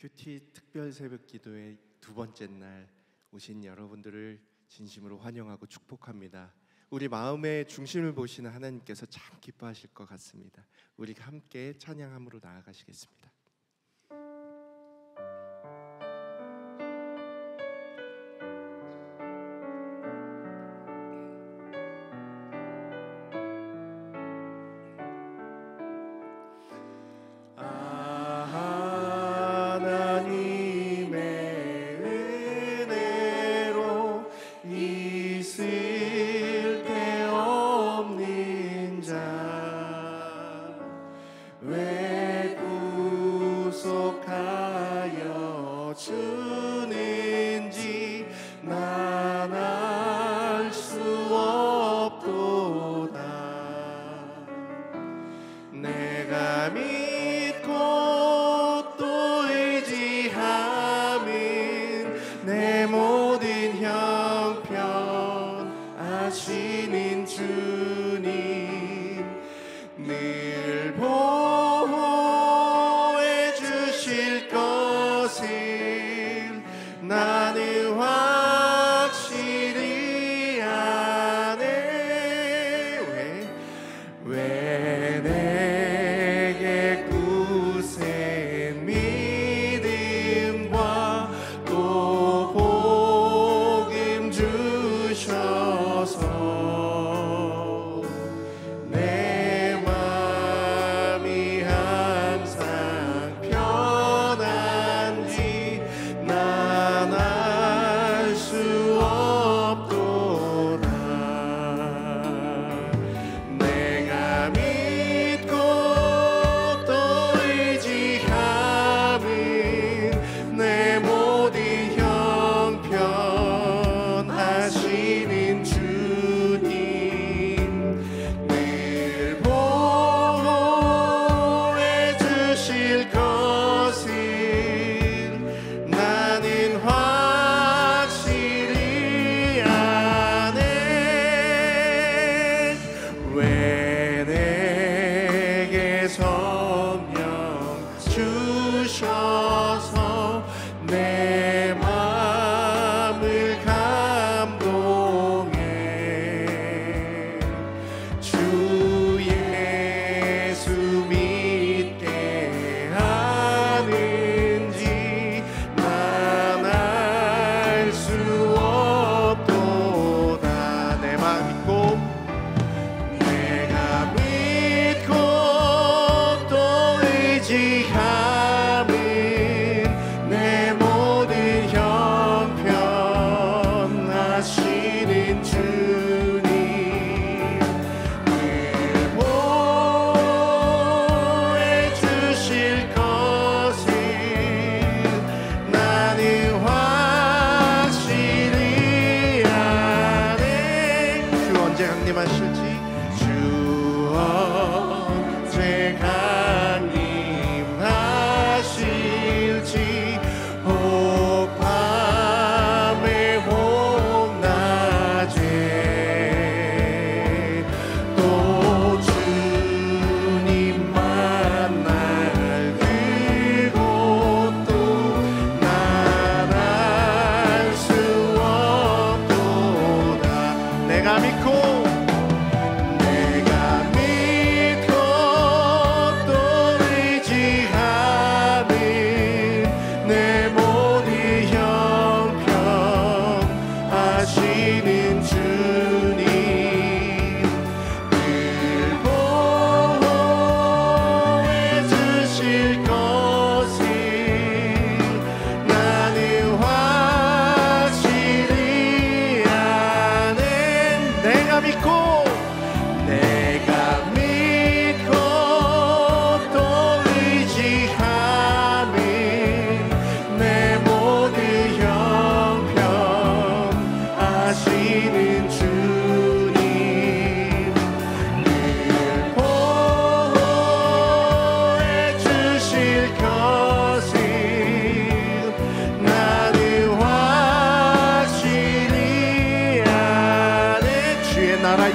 큐티 특별 새벽 기도의 두 번째 날 오신 여러분들을 진심으로 환영하고 축복합니다. 우리 마음의 중심을 보시는 하나님께서 참 기뻐하실 것 같습니다. 우리 함께 찬양함으로 나아가시겠습니다.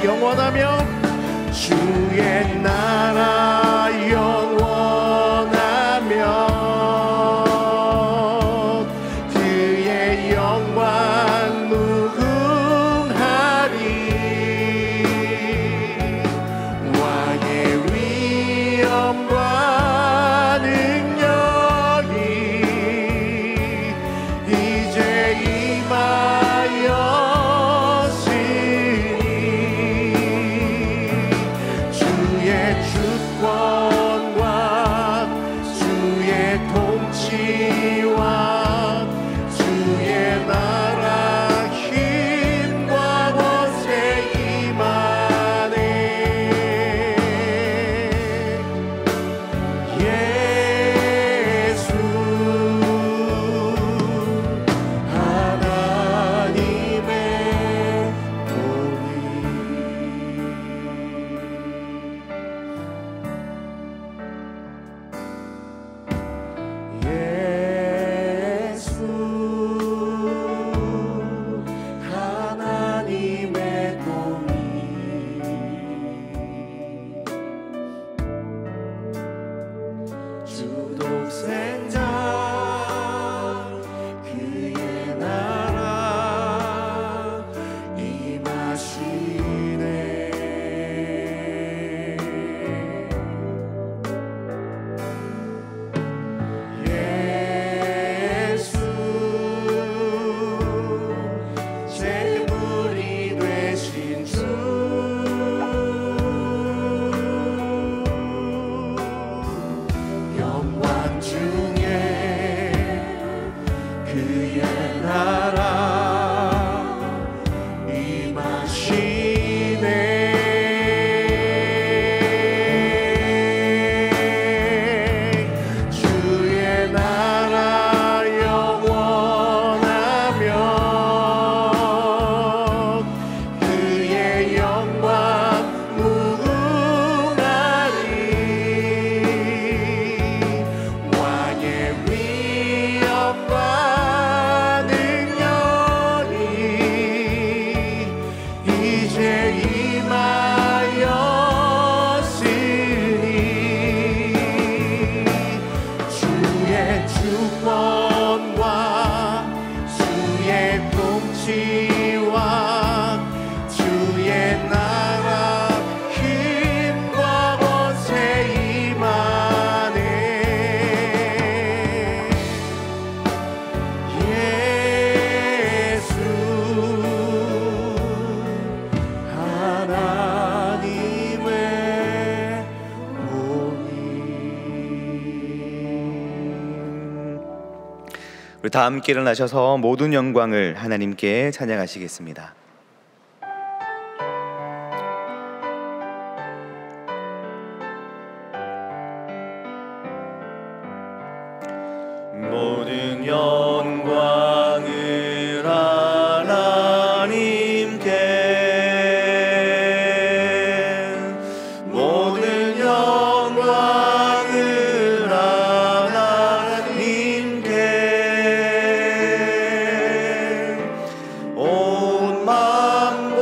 영원하며 주의 나라 영원하며 통치와 주의 나라 힘과 권세 임하네. 예수 하나님의 주독생자 그의 나라 임하시네. 예수 제물이 되신 주 영광 중에 그의 나라 임하시네. 주의 나라 영원하며 그의 영광 무궁하리. 왕의 위엄과 능력이 이제 임하였으니 주의 주권과 주의 통치와 주의 나라 힘과 권세 임하네. 예수 하나님의 본인. 우리 다 함께 일어나셔서 모든 영광을 하나님께 찬양하시겠습니다. 모든 영광을 하나님께, 모든 영광을 하나님께, 온 마음과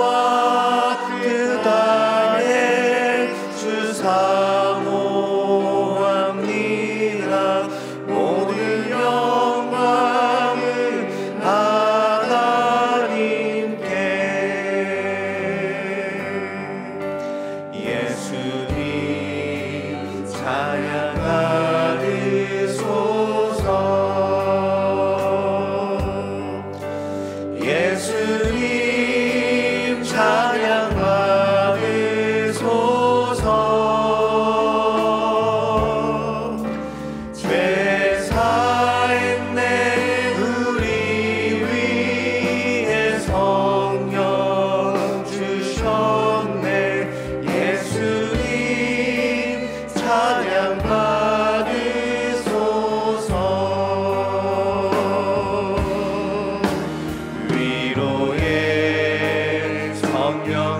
그 다해 주 사모합니다. 모든 영광을 하나님께. 예수님 찬양하리소서. 예수님 찬양하리소서. 죄 사했네 우리 위해 성령 주셨네. 예수님 찬양받으소서. 위로의 성령님이시여,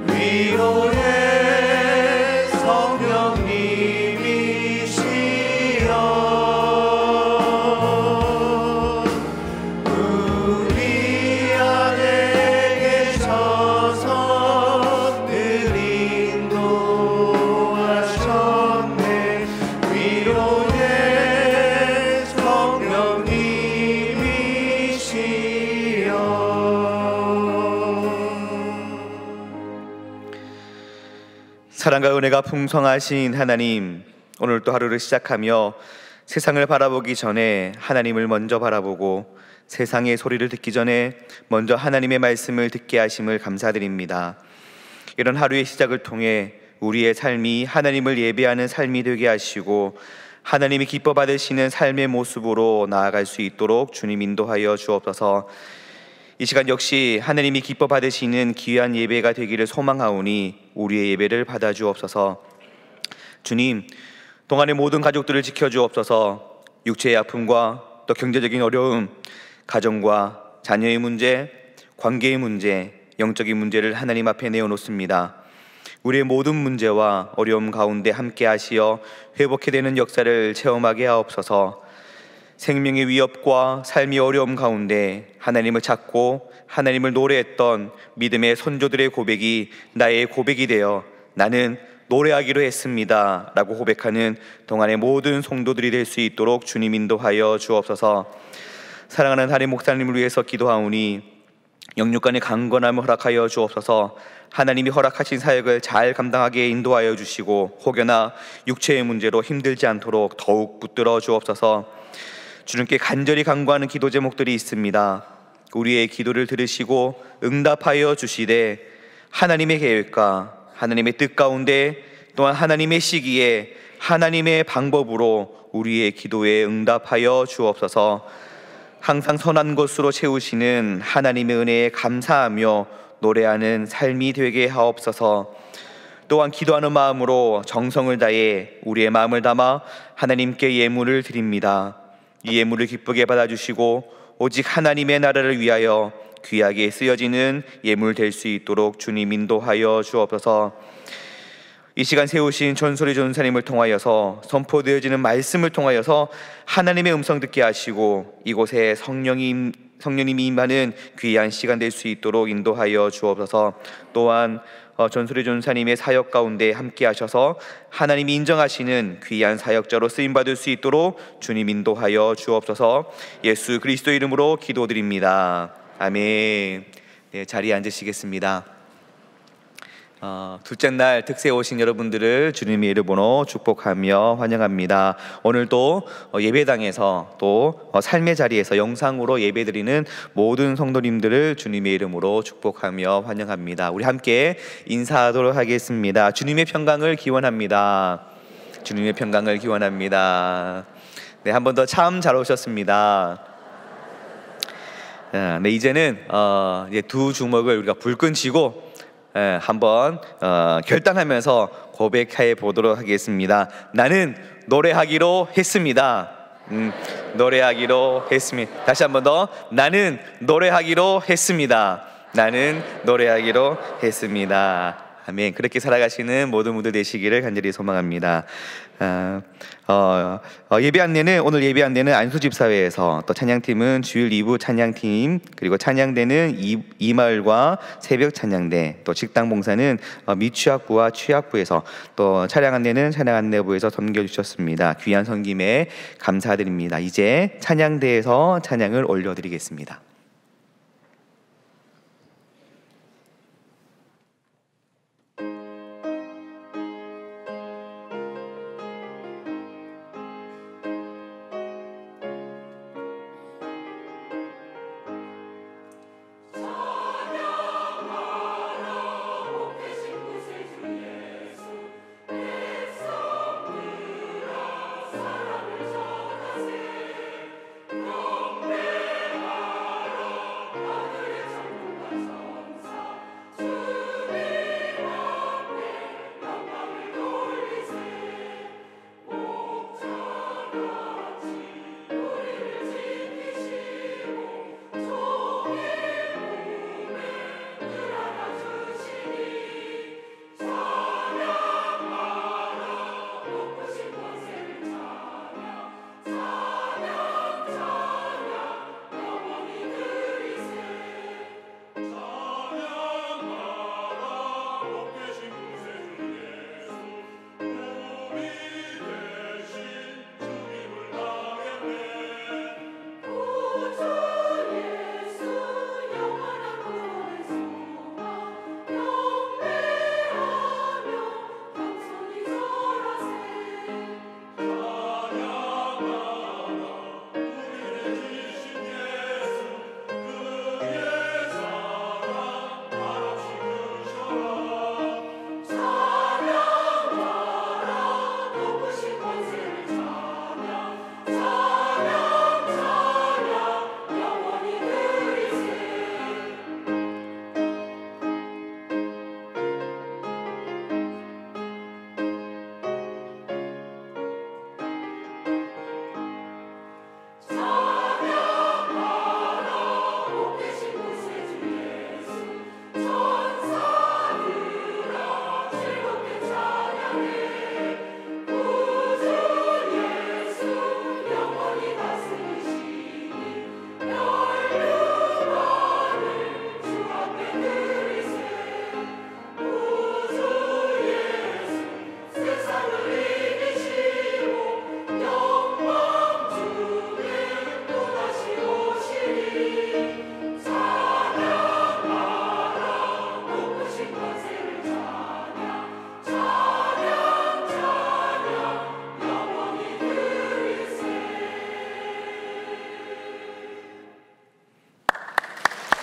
위로의 성령님이시여, 우리 안에 계셔서 늘 인도하셨네. 위로의 성령님이시여. 사랑과 은혜가 풍성하신 하나님, 오늘 또 하루를 시작하며 세상을 바라보기 전에 하나님을 먼저 바라보고 세상의 소리를 듣기 전에 먼저 하나님의 말씀을 듣게 하심을 감사드립니다. 이런 하루의 시작을 통해 우리의 삶이 하나님을 예배하는 삶이 되게 하시고 하나님이 기뻐 받으시는 삶의 모습으로 나아갈 수 있도록 주님 인도하여 주옵소서. 이 시간 역시 하나님이 기뻐 받으시는 귀한 예배가 되기를 소망하오니 우리의 예배를 받아 주옵소서. 주님, 동안의 모든 가족들을 지켜 주옵소서. 육체의 아픔과 또 경제적인 어려움, 가정과 자녀의 문제, 관계의 문제, 영적인 문제를 하나님 앞에 내어놓습니다. 우리의 모든 문제와 어려움 가운데 함께 하시어 회복해 되는 역사를 체험하게 하옵소서. 생명의 위협과 삶의 어려움 가운데 하나님을 찾고 하나님을 노래했던 믿음의 선조들의 고백이 나의 고백이 되어 나는 노래하기로 했습니다 라고 고백하는 동안의 모든 성도들이 될 수 있도록 주님 인도하여 주옵소서. 사랑하는 담임 목사님을 위해서 기도하오니 영육간의 강건함을 허락하여 주옵소서. 하나님이 허락하신 사역을 잘 감당하게 인도하여 주시고 혹여나 육체의 문제로 힘들지 않도록 더욱 붙들어 주옵소서. 주님께 간절히 간구하는 기도 제목들이 있습니다. 우리의 기도를 들으시고 응답하여 주시되 하나님의 계획과 하나님의 뜻 가운데 또한 하나님의 시기에 하나님의 방법으로 우리의 기도에 응답하여 주옵소서. 항상 선한 것으로 채우시는 하나님의 은혜에 감사하며 노래하는 삶이 되게 하옵소서. 또한 기도하는 마음으로 정성을 다해 우리의 마음을 담아 하나님께 예물을 드립니다. 이 예물을 기쁘게 받아주시고 오직 하나님의 나라를 위하여 귀하게 쓰여지는 예물 될 수 있도록 주님 인도하여 주옵소서. 이 시간 세우신 전소리 전사님을 통하여서 선포되어지는 말씀을 통하여서 하나님의 음성 듣게 하시고 이곳에 성령님이 임하는 귀한 시간 될 수 있도록 인도하여 주옵소서. 또한 전소리 전사님의 사역 가운데 함께 하셔서 하나님이 인정하시는 귀한 사역자로 쓰임받을 수 있도록 주님 인도하여 주옵소서. 예수 그리스도 이름으로 기도드립니다. 아멘. 네, 자리에 앉으시겠습니다. 둘째 날 특세 오신 여러분들을 주님의 이름으로 축복하며 환영합니다. 오늘도 예배당에서 또 삶의 자리에서 영상으로 예배드리는 모든 성도님들을 주님의 이름으로 축복하며 환영합니다. 우리 함께 인사하도록 하겠습니다. 주님의 평강을 기원합니다. 주님의 평강을 기원합니다. 네, 한 번 더 참 잘 오셨습니다. 네, 이제는 이제 두 주먹을 우리가 불끈 쥐고 한번 결단하면서 고백해 보도록 하겠습니다. 나는 노래하기로 했습니다. 노래하기로 했습니다. 다시 한번 더. 나는 노래하기로 했습니다. 나는 노래하기로 했습니다. 아멘. 그렇게 살아가시는 모든 분들 되시기를 간절히 소망합니다. 예배 안내는 오늘 예배 안내는 안수집사회에서 또 찬양팀은 주일 2부 찬양팀 그리고 찬양대는 이마을과 새벽 찬양대 또 식당 봉사는 미취학부와 취학부에서 또 차량 안내는 차량 안내부에서 섬겨주셨습니다. 귀한 섬김에 감사드립니다. 이제 찬양대에서 찬양을 올려드리겠습니다.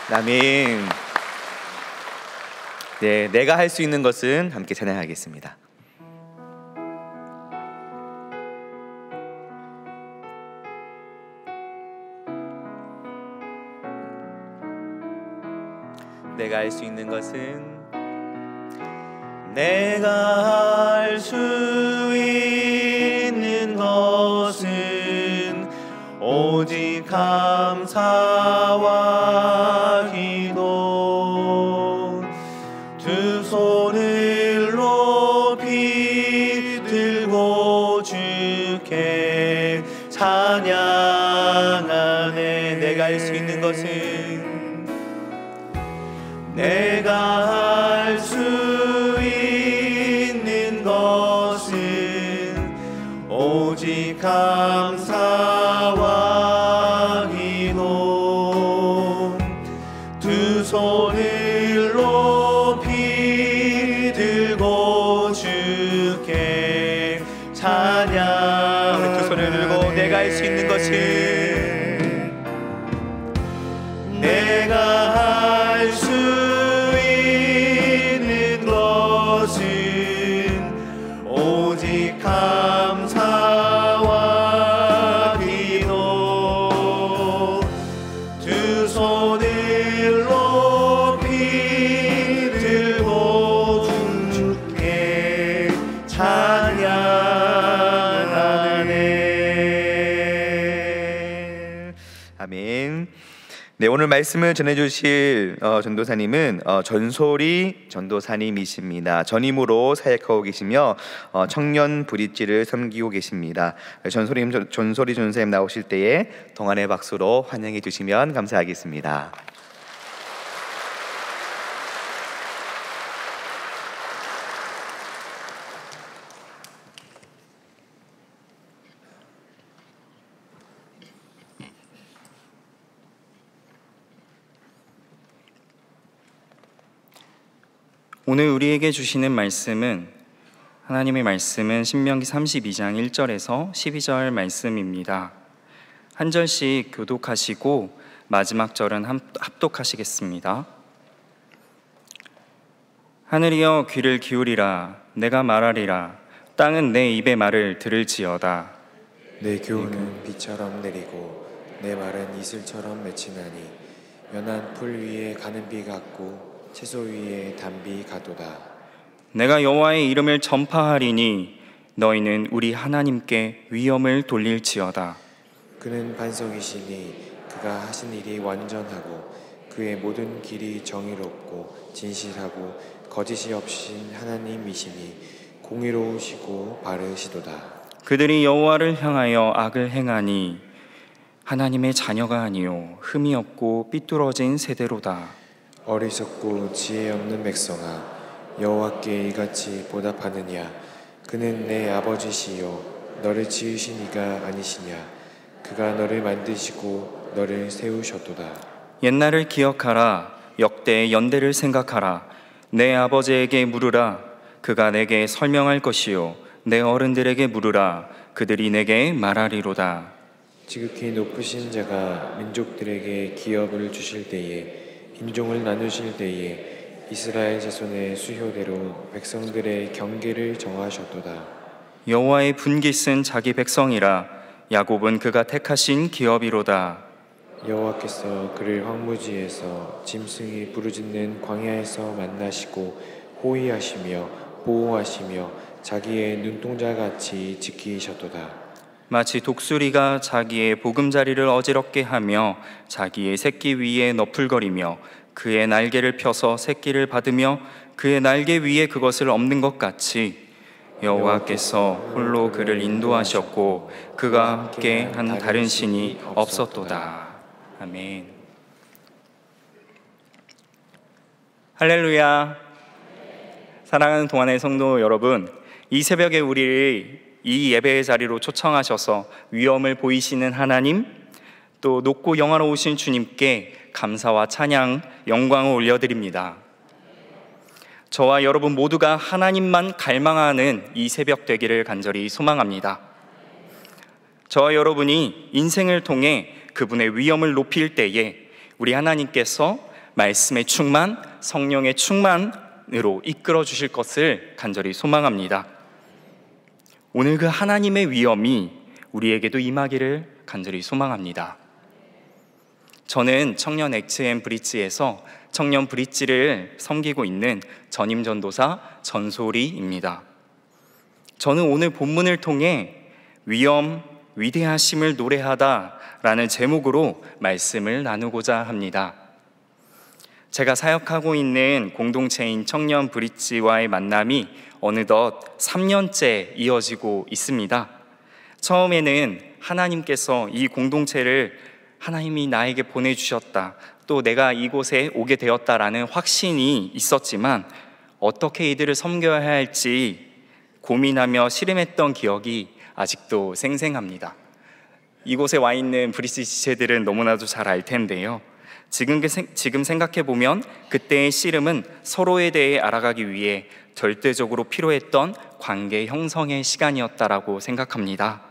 아멘. 네, 내가 할 수 있는 것은 함께 찬양하겠습니다. 내가 할 수 있는 것은 내가 할 수 있는 것은 오직 감사와 기도 두 손을 높이 들고 주께 찬양하네. 내가 할 수 있는 것은 내가 할 수 있는 것은 오직 감사와 기도 두 손을 높이 들고 주께 찬양. 우리 두 손을 들고 내가 할 수 있는 것은 내가 할 수 있는 것은 오직 감사와 기도 두 손을 높이 들고 주께 찬양하네. 아멘. 네, 오늘 말씀을 전해주실 전도사님은 전소리 전도사님이십니다. 전임으로 사역하고 계시며 청년 브릿지를 섬기고 계십니다. 전소리 전도사님 나오실 때에 동안의 박수로 환영해 주시면 감사하겠습니다. 오늘 우리에게 주시는 말씀은 하나님의 말씀은 신명기 32장 1절에서 12절 말씀입니다. 한 절씩 교독하시고 마지막 절은 합독하시겠습니다. 하늘이여 귀를 기울이라. 내가 말하리라. 땅은 내 입의 말을 들을지어다. 내 교훈은 비처럼 내리고 내 말은 이슬처럼 맺히나니 연한 풀 위에 가는 비 같고 채소 위에 단비 가도다. 내가 여호와의 이름을 전파하리니 너희는 우리 하나님께 위엄을 돌릴지어다. 그는 반석이시니 그가 하신 일이 완전하고 그의 모든 길이 정의롭고 진실하고 거짓이 없으신 하나님이시니 공의로우시고 바르시도다. 그들이 여호와를 향하여 악을 행하니 하나님의 자녀가 아니요 흠이 없고 삐뚤어진 세대로다. 어리석고 지혜 없는 백성아, 여호와께 이같이 보답하느냐? 그는 내 아버지시요 너를 지으신 이가 아니시냐? 그가 너를 만드시고 너를 세우셨도다. 옛날을 기억하라. 역대의 연대를 생각하라. 내 아버지에게 물으라. 그가 내게 설명할 것이요 내 어른들에게 물으라. 그들이 내게 말하리로다. 지극히 높으신 자가 민족들에게 기업을 주실 때에 인종을 나누실 때에 이스라엘 자손의 수효대로 백성들의 경계를 정하셨도다. 여호와의 분깃은 자기 백성이라. 야곱은 그가 택하신 기업이로다. 여호와께서 그를 황무지에서 짐승이 부르짖는 광야에서 만나시고 호위하시며 보호하시며 자기의 눈동자같이 지키셨도다. 마치 독수리가 자기의 보금자리를 어지럽게 하며 자기의 새끼 위에 너풀거리며 그의 날개를 펴서 새끼를 받으며 그의 날개 위에 그것을 엎는 것 같이 여호와께서 홀로 그를 인도하셨고 그가 함께 한 다른 신이 없었도다. 아멘. 할렐루야. 사랑하는 동안의 성도 여러분, 이 새벽에 우리를 이 예배의 자리로 초청하셔서 위엄을 보이시는 하나님, 또 높고 영화로우신 주님께 감사와 찬양, 영광을 올려드립니다. 저와 여러분 모두가 하나님만 갈망하는 이 새벽 되기를 간절히 소망합니다. 저와 여러분이 인생을 통해 그분의 위엄을 높일 때에 우리 하나님께서 말씀의 충만, 성령의 충만으로 이끌어 주실 것을 간절히 소망합니다. 오늘 그 하나님의 위엄이 우리에게도 임하기를 간절히 소망합니다. 저는 청년 XM 브릿지에서 청년 브릿지를 섬기고 있는 전임 전도사 전소리입니다. 저는 오늘 본문을 통해 위엄, 위대하심을 노래하다라는 제목으로 말씀을 나누고자 합니다. 제가 사역하고 있는 공동체인 청년 브릿지와의 만남이 어느덧 3년째 이어지고 있습니다. 처음에는 하나님께서 이 공동체를 하나님이 나에게 보내주셨다, 또 내가 이곳에 오게 되었다라는 확신이 있었지만 어떻게 이들을 섬겨야 할지 고민하며 씨름했던 기억이 아직도 생생합니다. 이곳에 와 있는 브릿지 지체들은 너무나도 잘 알 텐데요. 지금 생각해보면 그때의 씨름은 서로에 대해 알아가기 위해 절대적으로 필요했던 관계 형성의 시간이었다라고 생각합니다.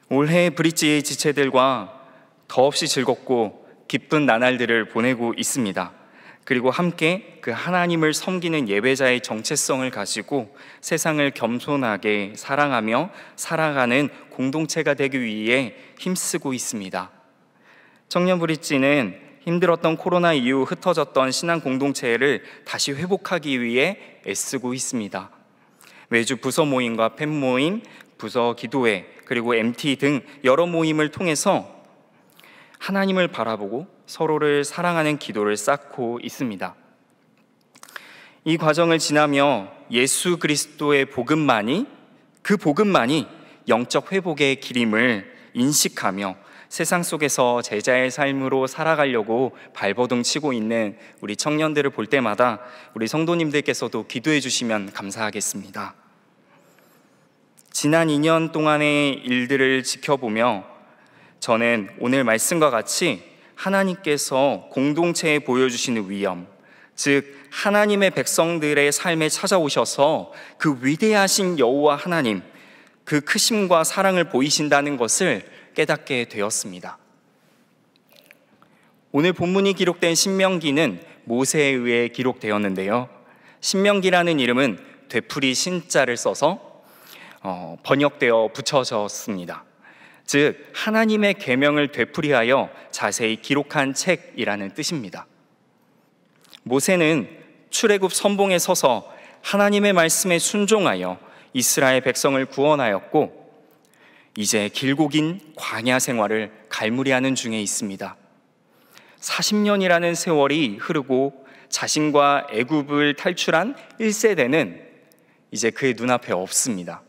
올해 브릿지 지체들과 더없이 즐겁고 기쁜 나날들을 보내고 있습니다. 그리고 함께 그 하나님을 섬기는 예배자의 정체성을 가지고 세상을 겸손하게 사랑하며 살아가는 공동체가 되기 위해 힘쓰고 있습니다. 청년 브릿지는 힘들었던 코로나 이후 흩어졌던 신앙 공동체를 다시 회복하기 위해 애쓰고 있습니다. 매주 부서 모임과 팬 모임, 부서 기도회, 그리고 MT 등 여러 모임을 통해서 하나님을 바라보고 서로를 사랑하는 기도를 쌓고 있습니다. 이 과정을 지나며 예수 그리스도의 복음만이, 그 복음만이 영적 회복의 길임을 인식하며 세상 속에서 제자의 삶으로 살아가려고 발버둥 치고 있는 우리 청년들을 볼 때마다 우리 성도님들께서도 기도해 주시면 감사하겠습니다. 지난 2년 동안의 일들을 지켜보며 저는 오늘 말씀과 같이 하나님께서 공동체에 보여주시는 위엄, 즉 하나님의 백성들의 삶에 찾아오셔서 그 위대하신 여호와 하나님, 그 크심과 사랑을 보이신다는 것을 깨닫게 되었습니다. 오늘 본문이 기록된 신명기는 모세에 의해 기록되었는데요. 신명기라는 이름은 되풀이 신자를 써서 번역되어 붙여졌습니다. 즉 하나님의 계명을 되풀이하여 자세히 기록한 책이라는 뜻입니다. 모세는 출애굽 선봉에 서서 하나님의 말씀에 순종하여 이스라엘 백성을 구원하였고 이제 길고 긴 광야 생활을 갈무리하는 중에 있습니다. 40년이라는 세월이 흐르고 자신과 애굽을 탈출한 1세대는 이제 그의 눈앞에 없습니다.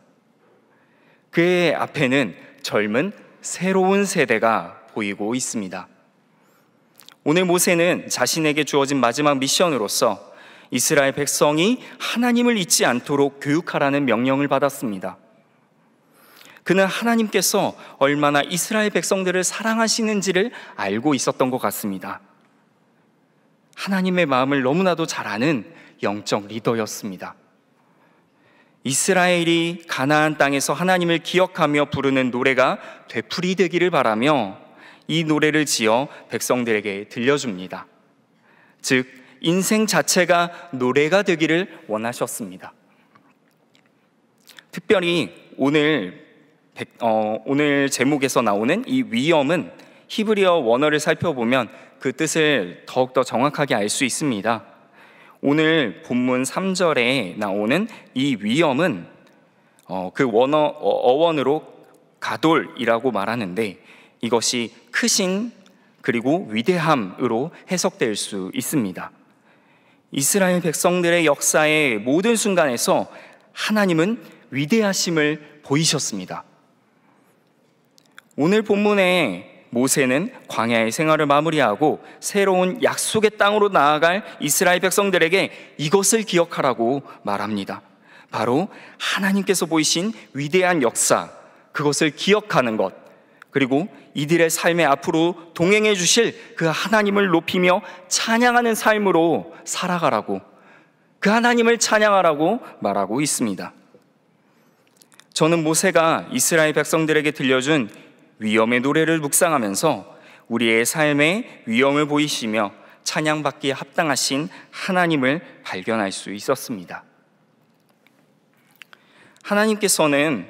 그의 앞에는 젊은 새로운 세대가 보이고 있습니다. 오늘 모세는 자신에게 주어진 마지막 미션으로서 이스라엘 백성이 하나님을 잊지 않도록 교육하라는 명령을 받았습니다. 그는 하나님께서 얼마나 이스라엘 백성들을 사랑하시는지를 알고 있었던 것 같습니다. 하나님의 마음을 너무나도 잘 아는 영적 리더였습니다. 이스라엘이 가나안 땅에서 하나님을 기억하며 부르는 노래가 되풀이 되기를 바라며 이 노래를 지어 백성들에게 들려줍니다. 즉 인생 자체가 노래가 되기를 원하셨습니다. 특별히 오늘 제목에서 나오는 이 위엄은 히브리어 원어를 살펴보면 그 뜻을 더욱더 정확하게 알 수 있습니다. 오늘 본문 3절에 나오는 이 위엄은 그 어원으로 가돌이라고 말하는데 이것이 크신 그리고 위대함으로 해석될 수 있습니다. 이스라엘 백성들의 역사의 모든 순간에서 하나님은 위대하심을 보이셨습니다. 오늘 본문에 모세는 광야의 생활을 마무리하고 새로운 약속의 땅으로 나아갈 이스라엘 백성들에게 이것을 기억하라고 말합니다. 바로 하나님께서 보이신 위대한 역사, 그것을 기억하는 것, 그리고 이들의 삶의 앞으로 동행해 주실 그 하나님을 높이며 찬양하는 삶으로 살아가라고, 그 하나님을 찬양하라고 말하고 있습니다. 저는 모세가 이스라엘 백성들에게 들려준 위엄의 노래를 묵상하면서 우리의 삶에 위엄을 보이시며 찬양받기에 합당하신 하나님을 발견할 수 있었습니다. 하나님께서는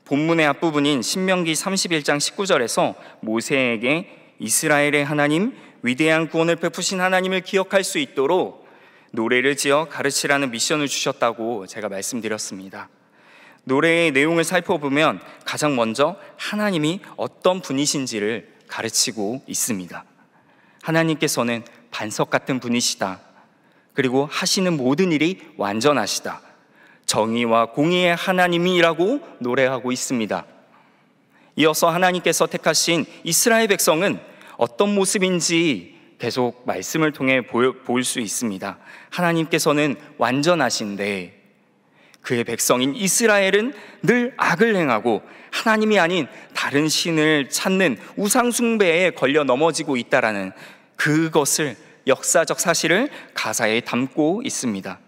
본문의 앞부분인 신명기 31장 19절에서 모세에게 이스라엘의 하나님, 위대한 구원을 베푸신 하나님을 기억할 수 있도록 노래를 지어 가르치라는 미션을 주셨다고 제가 말씀드렸습니다. 노래의 내용을 살펴보면 가장 먼저 하나님이 어떤 분이신지를 가르치고 있습니다. 하나님께서는 반석 같은 분이시다. 그리고 하시는 모든 일이 완전하시다. 정의와 공의의 하나님이라고 노래하고 있습니다. 이어서 하나님께서 택하신 이스라엘 백성은 어떤 모습인지 계속 말씀을 통해 볼 수 있습니다. 하나님께서는 완전하신데 그의 백성인 이스라엘은 늘 악을 행하고 하나님이 아닌 다른 신을 찾는 우상 숭배에 걸려 넘어지고 있다라는 그것을 역사적 사실을 가사에 담고 있습니다.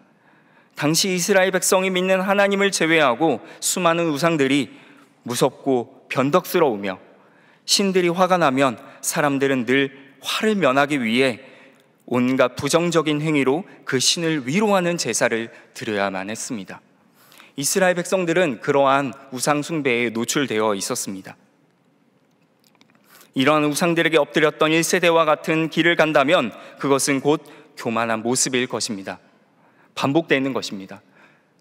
당시 이스라엘 백성이 믿는 하나님을 제외하고 수많은 우상들이 무섭고 변덕스러우며 신들이 화가 나면 사람들은 늘 화를 면하기 위해 온갖 부정적인 행위로 그 신을 위로하는 제사를 드려야만 했습니다. 이스라엘 백성들은 그러한 우상 숭배에 노출되어 있었습니다. 이러한 우상들에게 엎드렸던 1세대와 같은 길을 간다면 그것은 곧 교만한 모습일 것입니다. 반복되는 것입니다.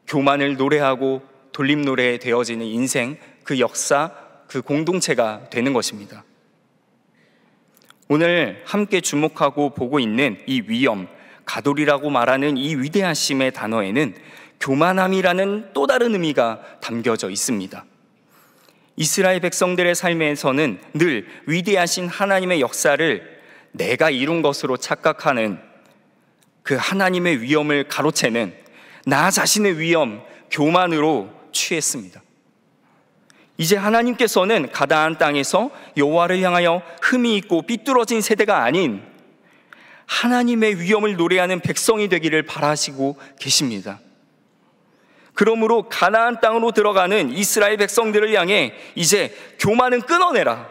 교만을 노래하고 돌림노래에 되어지는 인생, 그 역사, 그 공동체가 되는 것입니다. 오늘 함께 주목하고 보고 있는 이 위엄, 가돌이라고 말하는 이 위대하심의 단어에는 교만함이라는 또 다른 의미가 담겨져 있습니다. 이스라엘 백성들의 삶에서는 늘 위대하신 하나님의 역사를 내가 이룬 것으로 착각하는 그 하나님의 위엄을 가로채는 나 자신의 위엄, 교만으로 취했습니다. 이제 하나님께서는 가나안 땅에서 여호와를 향하여 흠이 있고 삐뚤어진 세대가 아닌 하나님의 위엄을 노래하는 백성이 되기를 바라시고 계십니다. 그러므로 가나안 땅으로 들어가는 이스라엘 백성들을 향해 이제 교만은 끊어내라.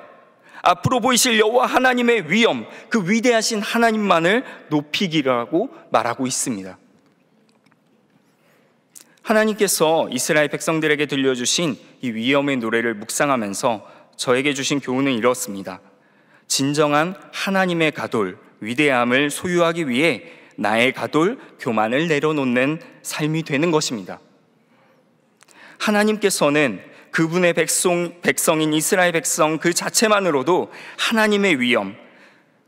앞으로 보이실 여호와 하나님의 위엄, 그 위대하신 하나님만을 높이기라고 말하고 있습니다. 하나님께서 이스라엘 백성들에게 들려주신 이 위엄의 노래를 묵상하면서 저에게 주신 교훈은 이렇습니다. 진정한 하나님의 가돌, 위대함을 소유하기 위해 나의 가돌, 교만을 내려놓는 삶이 되는 것입니다. 하나님께서는 그분의 백성인 이스라엘 백성 그 자체만으로도 하나님의 위엄,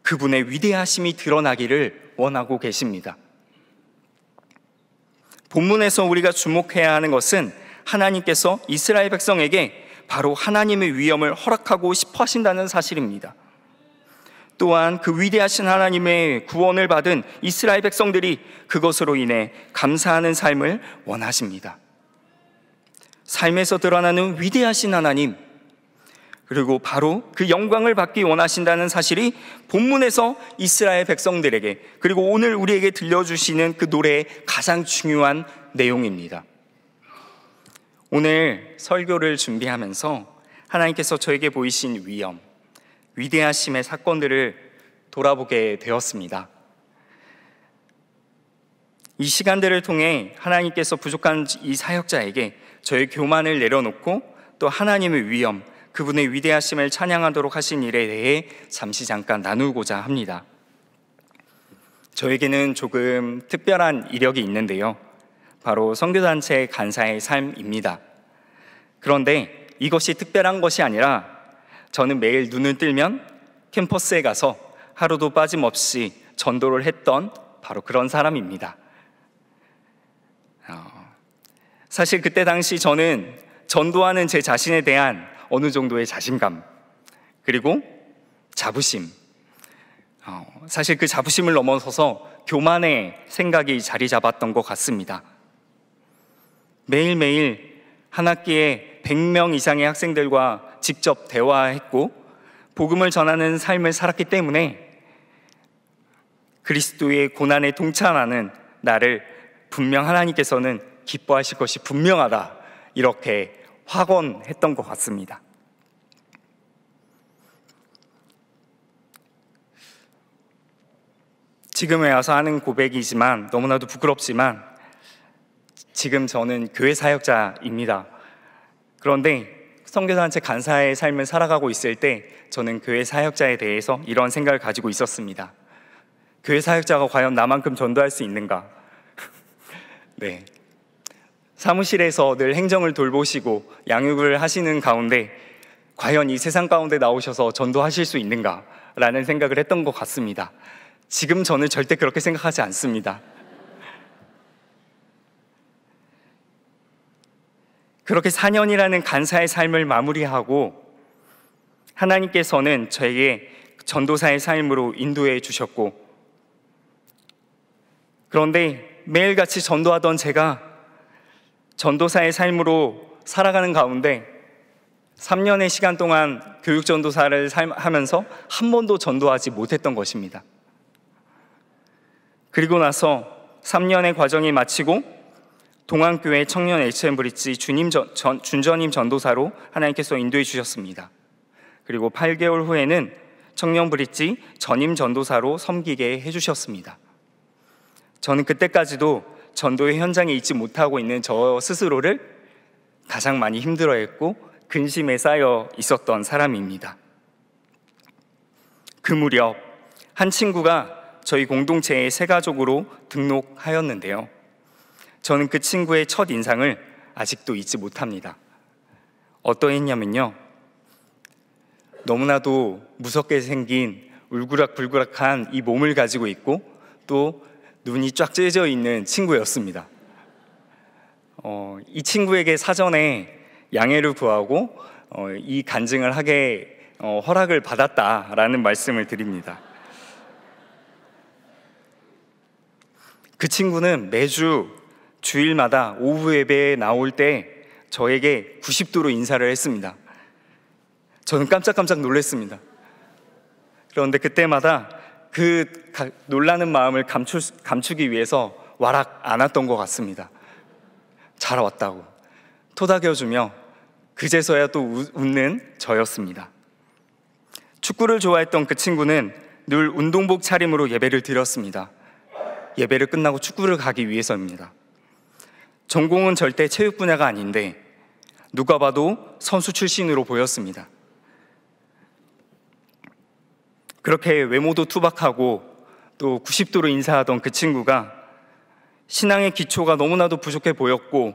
그분의 위대하심이 드러나기를 원하고 계십니다. 본문에서 우리가 주목해야 하는 것은 하나님께서 이스라엘 백성에게 바로 하나님의 위엄을 허락하고 싶어 하신다는 사실입니다. 또한 그 위대하신 하나님의 구원을 받은 이스라엘 백성들이 그것으로 인해 감사하는 삶을 원하십니다. 삶에서 드러나는 위대하신 하나님, 그리고 바로 그 영광을 받기 원하신다는 사실이 본문에서 이스라엘 백성들에게, 그리고 오늘 우리에게 들려주시는 그 노래의 가장 중요한 내용입니다. 오늘 설교를 준비하면서 하나님께서 저에게 보이신 위엄, 위대하심의 사건들을 돌아보게 되었습니다. 이 시간들을 통해 하나님께서 부족한 이 사역자에게 저의 교만을 내려놓고 또 하나님의 위엄, 그분의 위대하심을 찬양하도록 하신 일에 대해 잠깐 나누고자 합니다. 저에게는 조금 특별한 이력이 있는데요. 바로 선교단체 간사의 삶입니다. 그런데 이것이 특별한 것이 아니라 저는 매일 눈을 뜨면 캠퍼스에 가서 하루도 빠짐없이 전도를 했던 바로 그런 사람입니다. 사실 그때 당시 저는 전도하는 제 자신에 대한 어느 정도의 자신감, 그리고 자부심, 사실 그 자부심을 넘어서서 교만의 생각이 자리 잡았던 것 같습니다. 매일매일 한 학기에 100명 이상의 학생들과 직접 대화했고 복음을 전하는 삶을 살았기 때문에 그리스도의 고난에 동참하는 나를 분명 하나님께서는 기뻐하실 것이 분명하다, 이렇게 확언했던 것 같습니다. 지금에 와서 하는 고백이지만 너무나도 부끄럽지만 지금 저는 교회 사역자입니다. 그런데 선교사한테 간사의 삶을 살아가고 있을 때 저는 교회 사역자에 대해서 이런 생각을 가지고 있었습니다. 교회 사역자가 과연 나만큼 전도할 수 있는가? 네. 사무실에서 늘 행정을 돌보시고 양육을 하시는 가운데 과연 이 세상 가운데 나오셔서 전도하실 수 있는가? 라는 생각을 했던 것 같습니다. 지금 저는 절대 그렇게 생각하지 않습니다. 그렇게 4년이라는 간사의 삶을 마무리하고 하나님께서는 저에게 전도사의 삶으로 인도해 주셨고, 그런데 매일같이 전도하던 제가 전도사의 삶으로 살아가는 가운데 3년의 시간 동안 교육전도사를 하면서 한 번도 전도하지 못했던 것입니다. 그리고 나서 3년의 과정이 마치고 동안교회 청년 HM브릿지 준전임 전도사로 하나님께서 인도해 주셨습니다. 그리고 8개월 후에는 청년브릿지 전임 전도사로 섬기게 해주셨습니다. 저는 그때까지도 전도의 현장에 있지 못하고 있는 저 스스로를 가장 많이 힘들어했고 근심에 쌓여 있었던 사람입니다. 그 무렵 한 친구가 저희 공동체의 새 가족으로 등록하였는데요. 저는 그 친구의 첫 인상을 아직도 잊지 못합니다. 어떠했냐면요, 너무나도 무섭게 생긴 울그락불그락한 이 몸을 가지고 있고 또 눈이 쫙 째져 있는 친구였습니다. 이 친구에게 사전에 양해를 구하고 이 간증을 하게 허락을 받았다라는 말씀을 드립니다. 그 친구는 매주 주일마다 오후 예배에 나올 때 저에게 90도로 인사를 했습니다. 저는 깜짝깜짝 놀랐습니다. 그런데 그때마다 그 놀라는 마음을 감추기 위해서 와락 안 왔던 것 같습니다. 잘 왔다고 토닥여주며 그제서야 또 웃는 저였습니다. 축구를 좋아했던 그 친구는 늘 운동복 차림으로 예배를 드렸습니다. 예배를 끝나고 축구를 가기 위해서입니다. 전공은 절대 체육 분야가 아닌데 누가 봐도 선수 출신으로 보였습니다. 그렇게 외모도 투박하고 또 90도로 인사하던 그 친구가 신앙의 기초가 너무나도 부족해 보였고,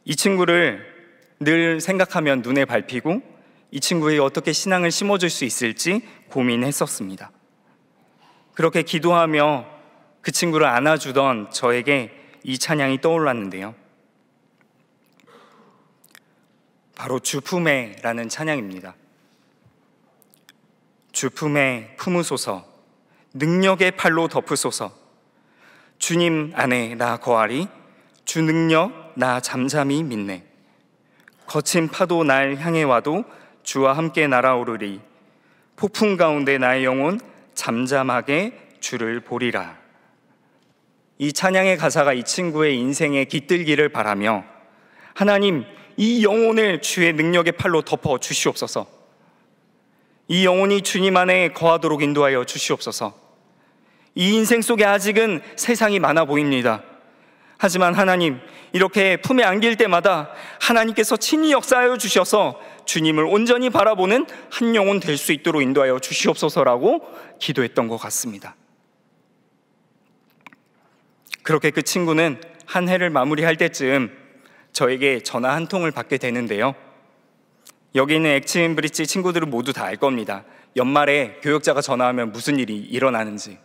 이 친구를 늘 생각하면 눈에 밟히고 이 친구에게 어떻게 신앙을 심어줄 수 있을지 고민했었습니다. 그렇게 기도하며 그 친구를 안아주던 저에게 이 찬양이 떠올랐는데요, 바로 주 품에라는 찬양입니다. 주 품에 품으소서, 능력의 팔로 덮으소서. 주님 안에 나 거하리, 주 능력 나 잠잠히 믿네. 거친 파도 날 향해 와도 주와 함께 날아오르리. 폭풍 가운데 나의 영혼 잠잠하게 주를 보리라. 이 찬양의 가사가 이 친구의 인생에 깃들기를 바라며, 하나님, 이 영혼을 주의 능력의 팔로 덮어 주시옵소서. 이 영혼이 주님 안에 거하도록 인도하여 주시옵소서. 이 인생 속에 아직은 세상이 많아 보입니다. 하지만 하나님, 이렇게 품에 안길 때마다 하나님께서 친히 역사하여 주셔서 주님을 온전히 바라보는 한 영혼 될 수 있도록 인도하여 주시옵소서라고 기도했던 것 같습니다. 그렇게 그 친구는 한 해를 마무리할 때쯤 저에게 전화 한 통을 받게 되는데요, 여기 있는 엑스브릿지 친구들은 모두 다 알 겁니다. 연말에 교역자가 전화하면 무슨 일이 일어나는지.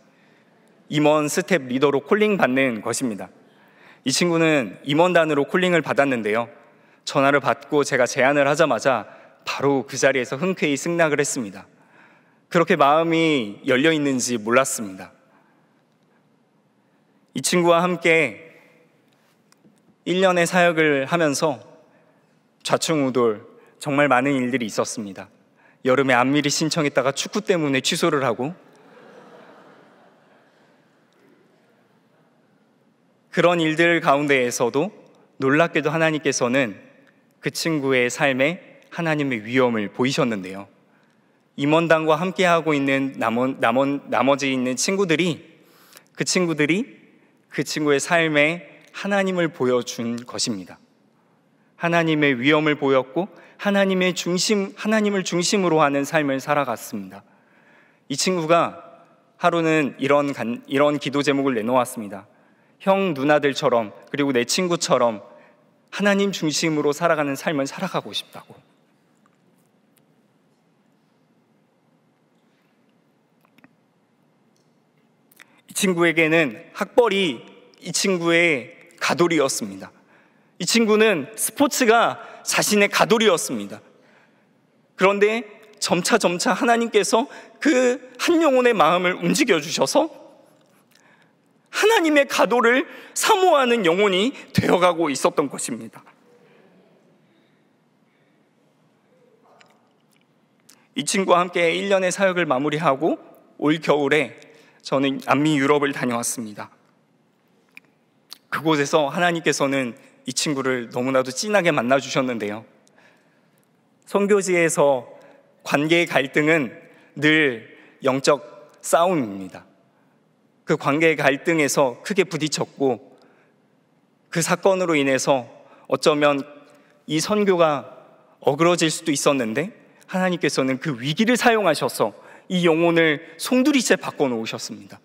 임원 스텝 리더로 콜링 받는 것입니다. 이 친구는 임원단으로 콜링을 받았는데요, 전화를 받고 제가 제안을 하자마자 바로 그 자리에서 흔쾌히 승낙을 했습니다. 그렇게 마음이 열려 있는지 몰랐습니다. 이 친구와 함께 1년의 사역을 하면서 좌충우돌 정말 많은 일들이 있었습니다. 여름에 안미리 신청했다가 축구 때문에 취소를 하고, 그런 일들 가운데에서도 놀랍게도 하나님께서는 그 친구의 삶에 하나님의 위엄을 보이셨는데요, 임원단과 함께하고 있는 나머지 있는 친구들이 그 친구들이 그 친구의 삶에 하나님을 보여준 것입니다. 하나님의 위엄을 보였고 하나님을 중심으로 하는 삶을 살아갔습니다. 이 친구가 하루는 이런 기도 제목을 내놓았습니다. 형 누나들처럼, 그리고 내 친구처럼 하나님 중심으로 살아가는 삶을 살아가고 싶다고. 이 친구에게는 학벌이 이 친구의 가돌이었습니다. 이 친구는 스포츠가 자신의 가돌이었습니다. 그런데 점차 하나님께서 그 한 영혼의 마음을 움직여 주셔서 하나님의 가도를 사모하는 영혼이 되어가고 있었던 것입니다. 이 친구와 함께 1년의 사역을 마무리하고 올 겨울에 저는 남미 유럽을 다녀왔습니다. 그곳에서 하나님께서는 이 친구를 너무나도 진하게 만나주셨는데요, 선교지에서 관계의 갈등은 늘 영적 싸움입니다. 그 관계의 갈등에서 크게 부딪혔고, 그 사건으로 인해서 어쩌면 이 선교가 어그러질 수도 있었는데 하나님께서는 그 위기를 사용하셔서 이 영혼을 송두리째 바꿔놓으셨습니다.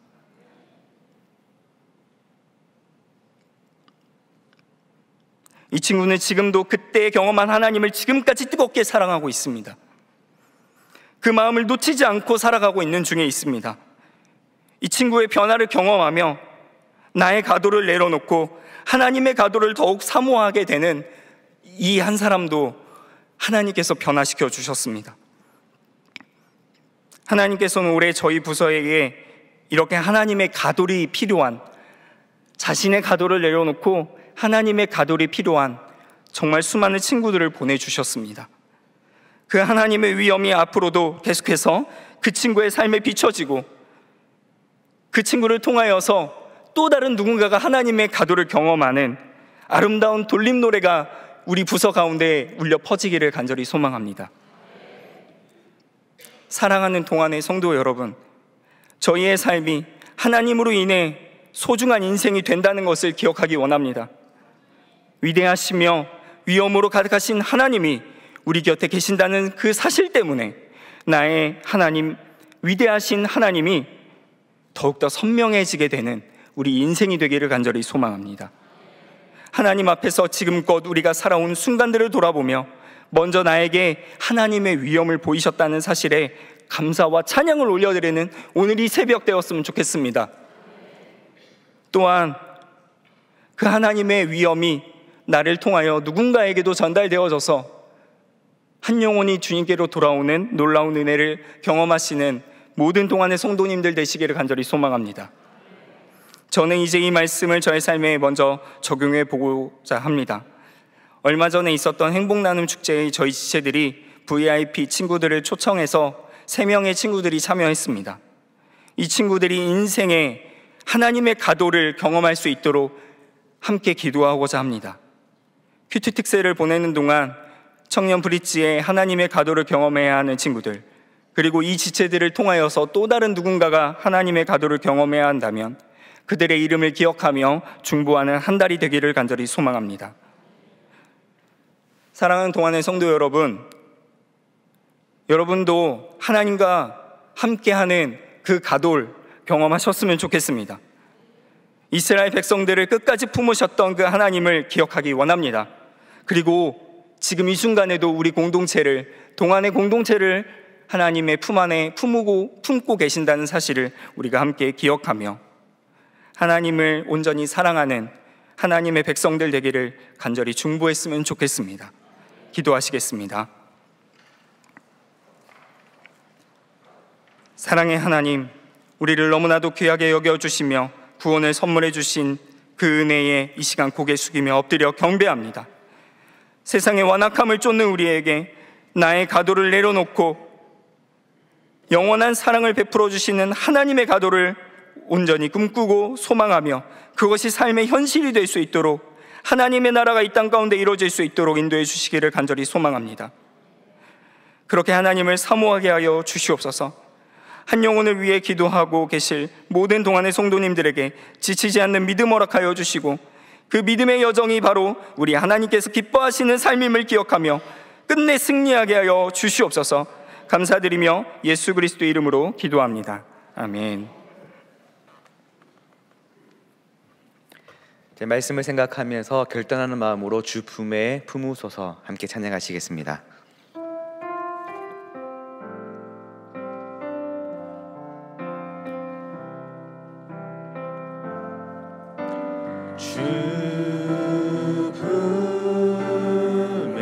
이 친구는 지금도 그때 경험한 하나님을 지금까지 뜨겁게 사랑하고 있습니다. 그 마음을 놓치지 않고 살아가고 있는 중에 있습니다. 이 친구의 변화를 경험하며 나의 가도를 내려놓고 하나님의 가도를 더욱 사모하게 되는 이 한 사람도 하나님께서 변화시켜 주셨습니다. 하나님께서는 올해 저희 부서에게 이렇게 하나님의 가돌이 필요한, 자신의 가돌을 내려놓고 하나님의 가돌이 필요한 정말 수많은 친구들을 보내주셨습니다. 그 하나님의 위엄이 앞으로도 계속해서 그 친구의 삶에 비춰지고, 그 친구를 통하여서 또 다른 누군가가 하나님의 가도를 경험하는 아름다운 돌림 노래가 우리 부서 가운데 울려 퍼지기를 간절히 소망합니다. 사랑하는 동안의 성도 여러분, 저희의 삶이 하나님으로 인해 소중한 인생이 된다는 것을 기억하기 원합니다. 위대하시며 위엄으로 가득하신 하나님이 우리 곁에 계신다는 그 사실 때문에 나의 하나님, 위대하신 하나님이 더욱더 선명해지게 되는 우리 인생이 되기를 간절히 소망합니다. 하나님 앞에서 지금껏 우리가 살아온 순간들을 돌아보며 먼저 나에게 하나님의 위엄을 보이셨다는 사실에 감사와 찬양을 올려드리는 오늘이 새벽 되었으면 좋겠습니다. 또한 그 하나님의 위엄이 나를 통하여 누군가에게도 전달되어져서 한 영혼이 주님께로 돌아오는 놀라운 은혜를 경험하시는 모든 동안의 성도님들 되시기를 간절히 소망합니다. 저는 이제 이 말씀을 저의 삶에 먼저 적용해 보고자 합니다. 얼마 전에 있었던 행복나눔 축제에 저희 지체들이 VIP 친구들을 초청해서 3명의 친구들이 참여했습니다. 이 친구들이 인생에 하나님의 가도를 경험할 수 있도록 함께 기도하고자 합니다. 큐티 특세를 보내는 동안 청년 브릿지에 하나님의 가도를 경험해야 하는 친구들, 그리고 이 지체들을 통하여서 또 다른 누군가가 하나님의 가도를 경험해야 한다면 그들의 이름을 기억하며 중보하는 한 달이 되기를 간절히 소망합니다. 사랑하는 동안의 성도 여러분, 여러분도 하나님과 함께하는 그 가돌 경험하셨으면 좋겠습니다. 이스라엘 백성들을 끝까지 품으셨던 그 하나님을 기억하기 원합니다. 그리고 지금 이 순간에도 우리 공동체를, 동안의 공동체를 하나님의 품 안에 품고 계신다는 사실을 우리가 함께 기억하며 하나님을 온전히 사랑하는 하나님의 백성들 되기를 간절히 중보했으면 좋겠습니다. 기도하시겠습니다. 사랑의 하나님, 우리를 너무나도 귀하게 여겨주시며 구원을 선물해 주신 그 은혜에 이 시간 고개 숙이며 엎드려 경배합니다. 세상의 완악함을 쫓는 우리에게 나의 가도를 내려놓고 영원한 사랑을 베풀어 주시는 하나님의 가도를 온전히 꿈꾸고 소망하며 그것이 삶의 현실이 될 수 있도록, 하나님의 나라가 이 땅 가운데 이루어질 수 있도록 인도해 주시기를 간절히 소망합니다. 그렇게 하나님을 사모하게 하여 주시옵소서. 한 영혼을 위해 기도하고 계실 모든 동안의 성도님들에게 지치지 않는 믿음 허락하여 주시고, 그 믿음의 여정이 바로 우리 하나님께서 기뻐하시는 삶임을 기억하며 끝내 승리하게 하여 주시옵소서. 감사드리며 예수 그리스도 이름으로 기도합니다. 아멘. 말씀을 생각하면서 결단하는 마음으로 주 품에 품으소서 함께 찬양하시겠습니다. 주 품에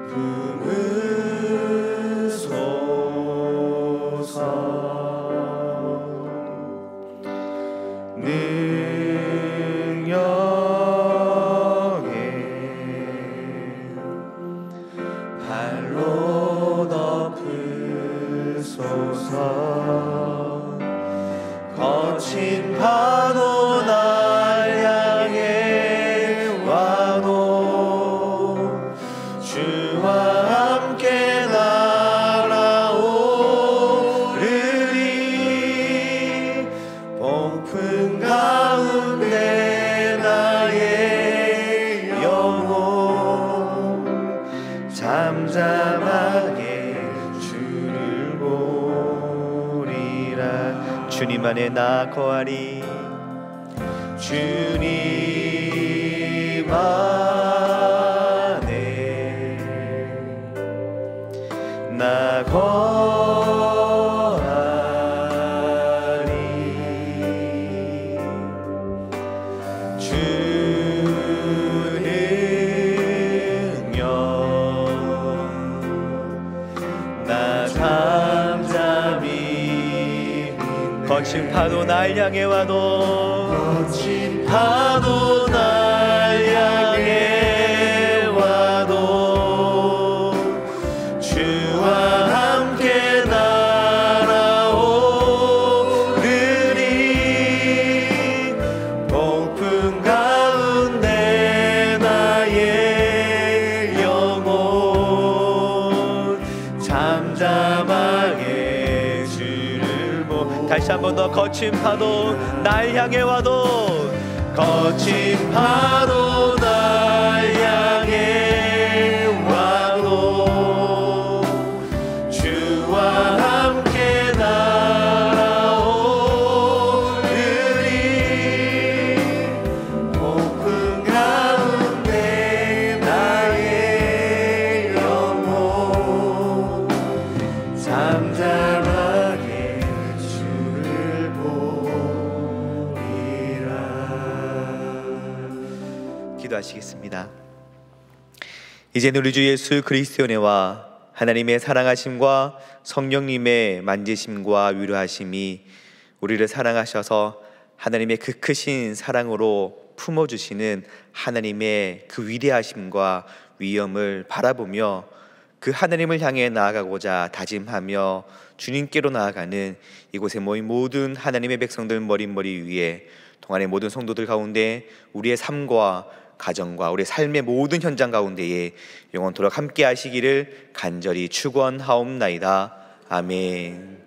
품으소서. 능력의 발로 덮으소서. 거친 파도 날 향해 와도 주와 함께 날아오르리. 폭풍 가운데 나의 영혼 잠잠하게 주를 보리라. 주님 안에 나 거하리. 주님 안에 나 거하리. 주 능력 나 잠잠히. 거친 파도 날 향해 와도 거친 파도 날 향해 와도 주와 함께 날아오르리. 폭풍 가운데 나의 영혼 잠잠하게 주를 보. 다시 한 번 더. 거친 파도 날 향해 와도 거친 파도 날 향해 와도 주와 함께 날아오르리. 폭풍 가운데 나의 영혼 잠잠하게 주를 보리라. 기도하시겠습니다. 이제는 우리 주 예수 그리스도의 은혜와 하나님의 사랑하심과 성령님의 만지심과 위로하심이 우리를 사랑하셔서 하나님의 그 크신 사랑으로 품어주시는 하나님의 그 위대하심과 위엄을 바라보며 그 하나님을 향해 나아가고자 다짐하며 주님께로 나아가는 이곳에 모인 모든 하나님의 백성들 머릿머리 위에 동안의 모든 성도들 가운데 우리의 삶과 가정과 우리의 삶의 모든 현장 가운데에 영원토록 함께 하시기를 간절히 축원하옵나이다. 아멘.